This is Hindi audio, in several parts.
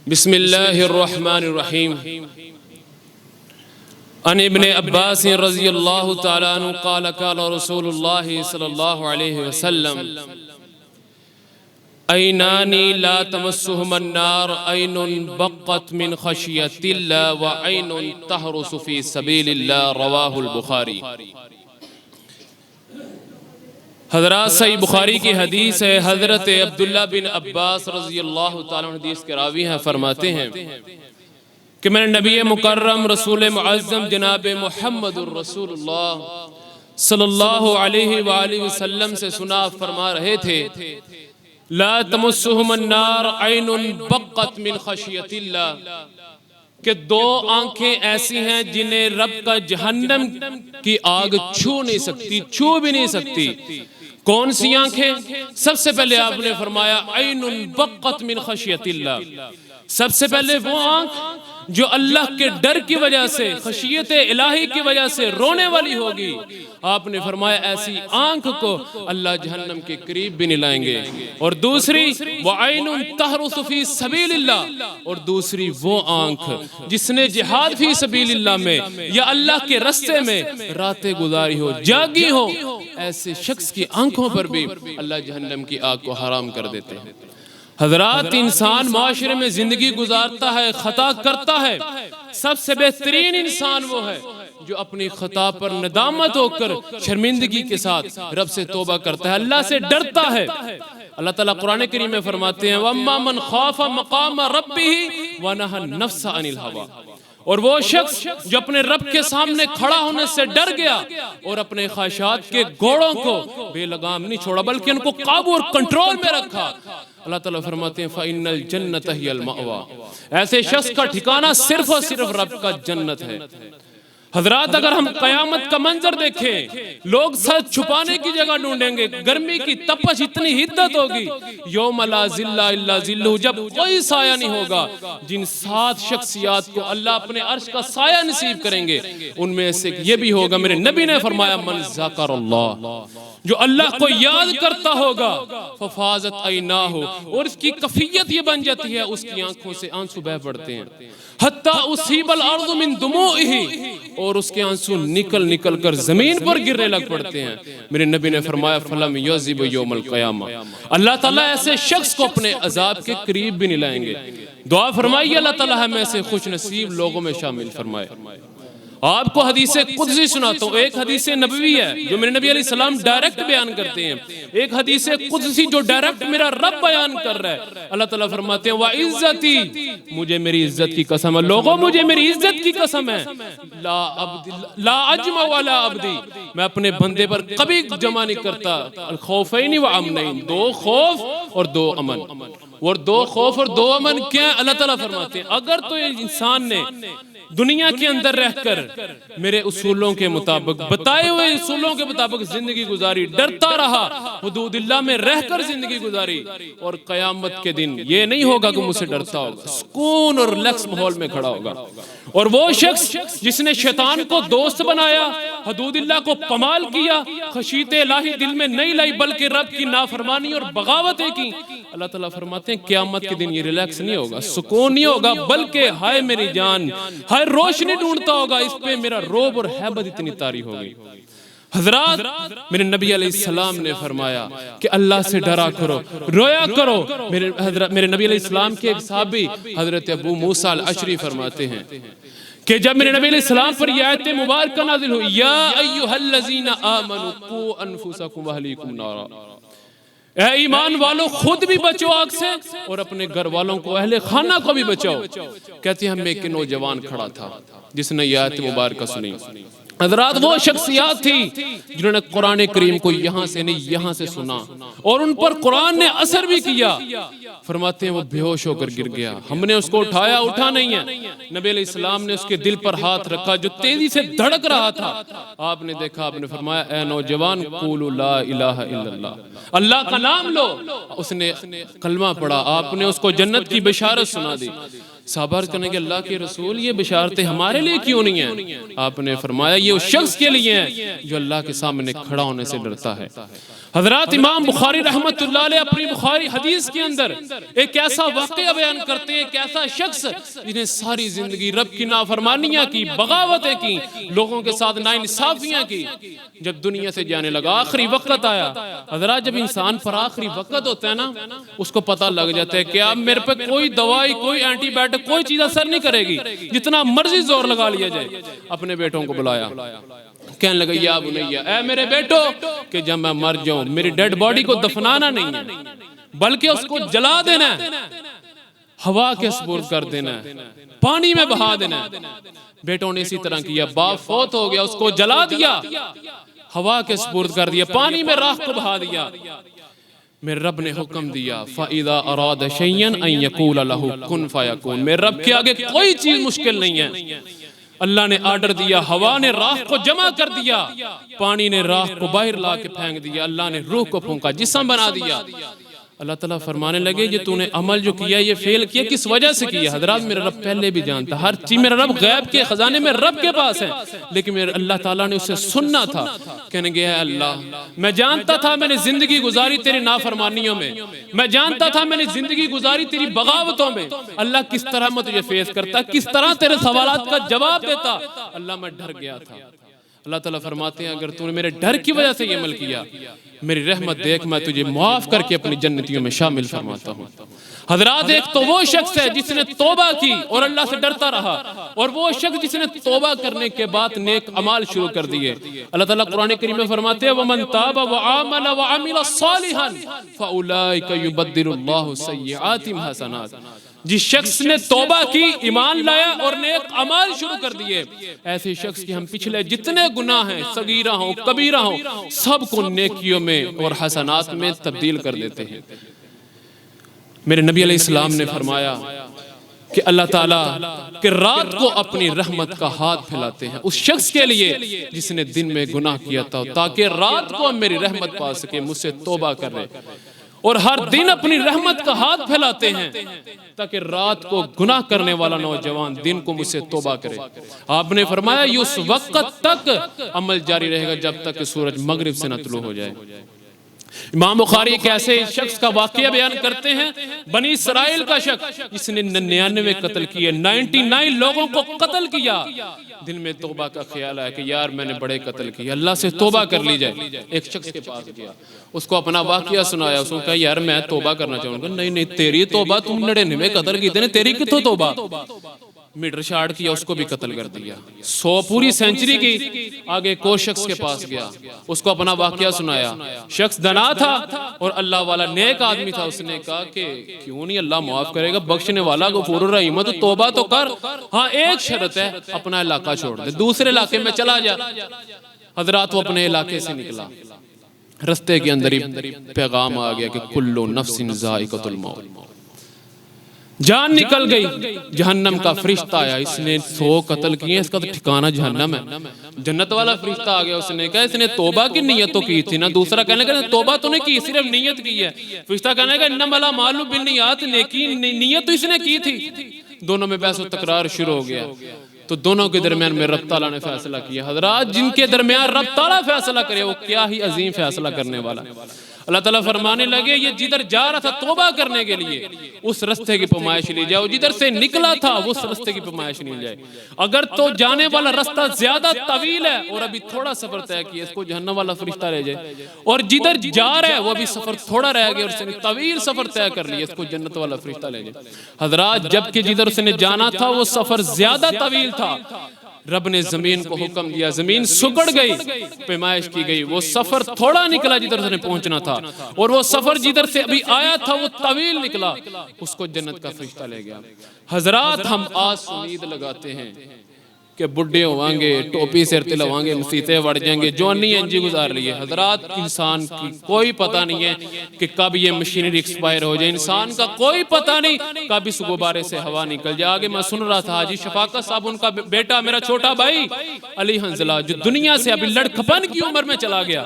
बिस्मिल्लाहिर्रहमानिर्रहीम। अन इब्ने अब्बास रज़ियल्लाहु तआला अन्हु क़ाल क़ाल रसूलुल्लाह सल्लल्लाहु अलैहि वसल्लम ऐनानी ला तमस्सुहुमुन नार ऐनुन बक़्क़त मिन ख़शियतिल्लाह व ऐनुन तहरुसु फ़ी सबीलिल्लाह रवाहुल बुखारी। हज़रत सही बुखारी की हदीस है। हज़रत अब्दुल्ला बिन अब्बास रज़ियल्लाहु ताला अन्हु हदीस के रावी हैं, फरमाते हैं कि मैंने नबी मुकर्रम रसूल मुअज़्ज़म जनाब मुहम्मदुर रसूलुल्लाह सल्लल्लाहु अलैहि वसल्लम से सुना, फरमा रहे थे ला तमस्सुहुमुन नार ऐनुन बक़्क़त मिन ख़शियतिल्लाह, कि दो आंखें ऐसी हैं जिन्हें रब का जहन्नम की आग छू नहीं सकती, छू भी नहीं सकती। कौन सी आंखें? सबसे पहले आपने फरमाया ऐनुन बक़्क़त मिन ख़शियतिल्लाह, सबसे पहले वो आंख जो अल्लाह के डर की वजह से, खशियत इलाही की वजह से रोने वाली होगी। आपने फरमाया ऐसी आंख को अल्लाह जहन्नम के करीब भी नहीं लाएंगे। और दूसरी वो ऐनुन तहरुसु फी सबीलिल्लाह, और दूसरी वो आंख जिसने जिहाद फी सबीलिल्लाह में या अल्लाह के रास्ते में रातें गुजारी हो, जागी हो, ऐसे शख्स की आंखों पर भी अल्लाह जहन्नम की आग को हराम कर देते हैं। हजरात, इंसान माशरे में जिंदगी गुजारता है, खता करता है। सबसे बेहतरीन इंसान वो है जो अपनी खता पर नदामत होकर शर्मिंदगी के साथ रब से तौबा करता है, अल्लाह से डरता है। अल्लाह ताला कुरान करीम में फरमाते हैं वम्मा मन खाफा मकाम रब्बिही व नहा नफ्स अनिल हवा, और वो शख्स जो अपने रब के सामने खड़ा होने से डर गया और अपने ख्वाहिशात के घोड़ों को बेलगाम नहीं छोड़ा बल्कि उनको काबू और कंट्रोल में रखा। अल्लाह ताला फरमाते हैं फ़इन्नल जन्नत हियल मअवा, ऐसे शख्स का ठिकाना सिर्फ और सिर्फ रब का जन्नत है। हजरात, अगर हम कयामत का मंजर देखें, लोग सर छुपाने की जगह ढूंढेंगे, गर्मी की तपश इतनी हिद्दत होगी, यौम ला ज़िल्ला इल्ला ज़िल्लुहु, जब कोई साया नहीं होगा। जिन 7 शख्सियात को अल्लाह अपने अर्श का साया नसीब करेंगे, उनमें से ये भी होगा, मेरे नबी ने फरमाया मन ज़करल्लाह, जो अल्लाह को याद करता होगा, फफाज़त ऐनाहु, और इसकी कफियत ये बन जाती है, उसकी आंखों से आंसू बह पड़ते हैं, हत्ता उसीबल अर्ज़ु मिन दुमूइही, और उसके आंसू निकल निकल कर जमीन पर गिरने लग पड़ते हैं। मेरे नबी ने फरमाया फलम युज़िबु यौमल क़यामा, अल्लाह ताला ऐसे शख्स को अपने अजाब के करीब भी नहीं लाएंगे। दुआ फरमाइए अल्लाह ताला हमें ऐसे खुश नसीब लोगों में शामिल फरमाए। आपको हदीसे कुदसी सुनाता हूँ। एक हदीसे नबवी है जो मेरे नबी अलैहि सलाम डायरेक्ट बयान करते हैं, एक हदीसे कुदसी जो डायरेक्ट मेरा रब बयान कर रहा है। अल्लाह ताला फरमाते हैं वा इज्जती, मुझे मेरी इज्जत की कसम है, लोगों मुझे मेरी इज्जत की कसम है, ला अजमा वाला अब्दी, मैं अपने बंदे पर कभी जमा नहीं करता अल खौफैनी व अमनैन, 2 खौफ और 2 अमन। और 2 खौफ और 2 अमन क्या? अल्लाह ताला फरमाते हैं अगर तो इंसान ने दुनिया के अंदर रहकर मेरे उसूलों के मुताबिक, बताए हुए उसूलों के मुताबिक जिंदगी गुजारी, डरता रहा, हुदूदिल्लाह में रहकर जिंदगी गुजारी, और कयामत के दिन ये नहीं होगा कि मुझसे डरता होगा, सुकून और रिलैक्स माहौल में खड़ा होगा। और वो शख्स जिसने शैतान को दोस्त बनाया, हुदूदिल्लाह को पमाल किया, खशीत इलाही दिल में नहीं लाई बल्कि रब की नाफरमानी और बगावतें की, अल्लाह ताला फरमाते हैं क़यामत के दिन ये रिलैक्स नहीं होगा, सुकून नहीं होगा, बल्कि हाय मेरी जान, हाय रोशनी ढूंढता होगा, इस पे मेरा रोब और हैबत इतनी तारी होगी। हजरात, मेरे नबी अलैहिस्सलाम ने फरमाया कि अल्लाह से डरा करो, रोया करो। मेरे नबी अलैहिस्सलाम के एक सहाबी हजरत अबू मूसा अल अशरी फरमाते हैं कि जब मेरे नबी अलैहिस्सलाम पर यह आयत मुबारक नाज़िल हुई, या अय्युहल्लज़ीना आमनू कू अनफुसकुम व अहलीकुम नारा, ऐ ईमान वालों खुद भी बचो आग से और अपने घर वालों को, अहले खाना को भी बचाओ। कहते हैं हमें एक नौजवान खड़ा था जिसने यह आयत मुबारक सुनी। हज़रात, वो शख्सियत थी जिन्होंने कुरान करीम को यहाँ से नहीं यहाँ से सुना और उन पर कुरान ने असर भी किया। फरमाते हैं वो बेहोश होकर गिर गया, हमने उसको उठाया, उठा नहीं है। नबी अलैहिस्सलाम ने उसके दिल पर हाथ रखा जो तेजी से धड़क रहा था। आपने देखा, आपने फरमाया ए नौजवान कूलू ला इलाहा इल्लल्लाह, अल्लाह का नाम लो। उसने कलमा पढ़ा, आपने उसको जन्नत की बिशारत सुना दी। सबर करने के अल्लाह के रसूल, ये बिशारतें हमारे लिए क्यों नहीं है? आपने फरमाया ये उस शख्स के लिए है जो अल्लाह के सामने खड़ा होने से डरता है। हजरत इमाम बुखारी रहमतुल्लाह अलैह अपनी बुखारी हदीस के अंदर एक ऐसा वाक़या बयान करते हैं, एक ऐसा शख्स जिन्हें सारी जिंदगी रब की नाफरमानियां की, बगावतें की, लोगों के साथ नाइंसाफियां की, जब दुनिया से जाने लगा, आखिरी वक्त आया। हजरत जब इंसान पर आखिरी वक्त होता है ना, उसको पता लग जाता है कि अब मेरे पे कोई दवाई, कोई एंटीबायोटिक, कोई चीज असर नहीं करेगी, जितना मर्जी जोर लगा लिया जाए। अपने बेटों को बुलाया, कहने लगा या बुनैया, ऐ मेरे बेटो, कि जब मैं मर जाऊं मेरी डेड बॉडी को दफनाना नहीं है, बल्कि उसको जला देना है, हवा के सुपुर्द कर देना है, पानी में बहा देना है। बेटों ने इसी तरह किया। बाप फौत हो गया, उसको जला दिया, हवा के सुपुर्द कर दिया, पानी में राख को बहा दिया। मेरे रब ने हुक्म दिया, फ़इज़ा अरादा शैयन अन यक़ूल लहू कुन फ़यकून। मेरे रब के आगे कोई चीज मुश्किल नहीं है। अल्लाह ने आर्डर दिया, हवा ने राख को जमा कर दिया, पानी ने राख को बाहर ला के फेंक दिया, अल्लाह ने रूह को फूंका, जिस्म बना दिया। अल्लाह ताला फरमाने लगे, ये तूने अमल जो किया, ये फेल किया, किस वजह से किया? हजरात, मेरा रब पहले भी जानता, हर चीज मेरा रब गैब के खजाने में रब के पास है, लेकिन मेरे अल्लाह ताला ने उसे सुनना था। कहने गया, अल्लाह, मैं जानता था मैंने जिंदगी गुजारी तेरी नाफरमानियों में, मैं जानता था मैंने जिंदगी गुजारी तेरी बगावतों में। अल्लाह, किस तरह मैं तुझे फेस करता, किस तरह तेरे सवालात का जवाब देता। अल्लाह, मैं डर गया था। अल्लाह ताला फरमाते हैं, अगर तूने मेरे डर की वजह से ये अमल किया, मेरी रहमत देख, मैं तुझे माफ करके अपनी जन्नतियों में शामिल फरमाता हूँ। हजरात, एक तो वो शख्स है जिसने तौबा की और अल्लाह से डरता रहा, और वो शख्स जिसने तौबा करने के बाद नेक अमाल शुरू कर दिए। अल्लाह ताला कुरान करीम में फरमाते हैं, वमन ताबा व आमल व अमिल सालिहन फउलाइका युबद्दिलुल्लाहु सय्यिआतिहिम हसनात। जिस शख्स ने तौबा की, ईमान लाया और नेक अमाल शुरू कर दिए, ऐसे शख्स की हम पिछले जितने गुनाह हैं, सगीरा हो कबीरा हो, सबको नेकियों में और हसनात में तब्दील कर देते हैं। मेरे नबी अलैहिस्सलाम ने फरमाया कि अल्लाह ताला कि रात को अपनी रहमत का हाथ फैलाते हैं उस शख्स के लिए जिसने दिन में गुनाह किया था, ताकि रात को मेरी रहमत पा सके, मुझसे तौबा करे। और हर दिन अपनी रहमत का हाथ फैलाते हैं ताकि रात को गुनाह करने वाला नौजवान दिन को मुझसे तौबा करे। आपने फरमाया, ये उस वक्त तक अमल जारी रहेगा जब तक कि सूरज मगरिब से न तुलू हो जाए। इमाम बुखारी एक ऐसे शख्स का वाकया बयान करते हैं, बनी इसराइल का शख्स जिसने 99 कत्ल किए, 99 लोगों को कत्ल किया। दिल में तौबा का ख्याल आया कि यार मैंने बड़े कत्ल किए, अल्लाह से तौबा कर ली जाए। एक शख्स के पास गया, उसको अपना वाकया सुनाया। उसको कहा, यार मैं तौबा करना चाहूंगा। नहीं नहीं, तेरी तौबा, तुम 99 कत्ल किए थे, तेरी कितों तौबा। मीटर शार्ट किया, उसको भी कत्ल कर दिया। 100 पूरी सेंचुरी की। आगे को शख्स के पास गया, उसको अपना वाकया सुनाया। शख्स दना था और अल्लाह वाला नेक आदमी था। उसने कहा कि क्यों नहीं, अल्लाह माफ करेगा, बख्शने वाला गफूर रहीम, तो तौबा तो कर। हाँ, एक शर्त है, अपना इलाका छोड़ दे, दूसरे इलाके में चला जा। हजरात, वो अपने इलाके से निकला, रस्ते के अंदर ही पैगाम आ गया कि कुल्लु नफ्सिन ज़ाइक़तुल मौत, जान निकल गई। जहन्नम का फरिश्ता आया, इसने 100 कत्ल किए, इसका तो ठिकाना जहन्नम है। जन्नत वाला फरिश्ता आ गया, उसने कहा इसने तौबा की नीयत तो की थी ना। दूसरा कहने का तौबा तो नहीं की, सिर्फ नीयत की है। फरिश्ता कहने का इन्नमल अमालु बिन्नियात, नेकी नीयत तो इसने की थी। दोनों में बहस और तकरार शुरू हो गया। तो दोनों के दरमियान में रब ताला ने फैसला किया। हजरात, जिनके दरमियान रब ताला फैसला करे वो क्या ही अजीम फैसला करने वाला। अल्लाह ताला फरमाने लगे, ये जिधर जा रहा था तौबा करने के लिए, उस रास्ते की पैमाइश ली जाए। जिधर से निकला था उस रास्ते की पैमाइश ली जाए। अगर तो जाने वाला रास्ता ज्यादा तवील है और अभी थोड़ा सफर तय किया, इसको जहन्नम वाला फरिश्ता ले जाए। और जिधर जा रहा है वो अभी सफर थोड़ा रह गया और उसने तवील सफर तय कर लिया, इसको जन्नत वाला फरिश्ता ले जाए। हजरात, जबकि जिधर उसने जाना था वो सफर ज्यादा तवील था, रब ने जमीन को हुक्म दिया, जमीन सुगड़ गई, पैमाइश की गई। वो सफर थोड़ा निकला जिधर उसने पहुंचना था, और वो सफर जिधर से अभी आया था वो तवील निकला, उसको जन्नत का फरिश्ता ले गया। हजरात, हम आज उम्मीद लगाते हैं कि बुढ़े होवांगे, टोपी सिर ते लवांगे, मुसीबतें बढ़ जाएंगे, जवानी इंजी गुजार रही है। हजरात, इंसान की कोई पता नहीं है कि कब ये मशीनरी एक्सपायर हो जाए। इंसान का कोई पता नहीं कब इस गुब्बारे से हवा निकल जाए। आगे मैं सुन रहा था हाजी शफाकत साहब, उनका बेटा, मेरा छोटा भाई अली हंजला, जो दुनिया से अभी लड़कपन की उम्र में चला गया।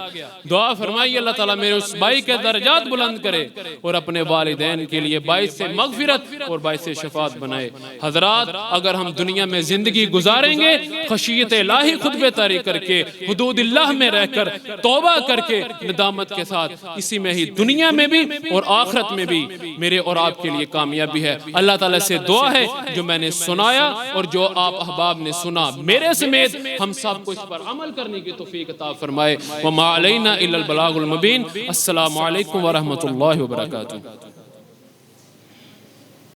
दुआ फरमाइए अल्लाह ताला मेरे उस भाई के दर्जात बुलंद करे और अपने वालिदैन के लिए बाइस से मगफिरत और बाइस से शफात बनाए। हजरात, अगर हम दुनिया में जिंदगी गुजारेंगे गुजारेंगे खशियत इलाही खुतबे तारी करके, हुदूदिल्लाह में रहकर तौबा करके नदामत के साथ, इसी में ही दुनिया में भी और आखिरत में भी मेरे और आपके लिए कामयाबी है। अल्लाह ताला से दुआ है जो मैंने सुनाया और जो आप अहबाब ने सुना, मेरे समेत हम सब को इस पर अमल करने की तौफीक अता फरमाए। व मा अलैना इल्लल बलागुल मुबीन। अस्सलामु अलैकुम व रहमतुल्लाहि व बरकातुहू।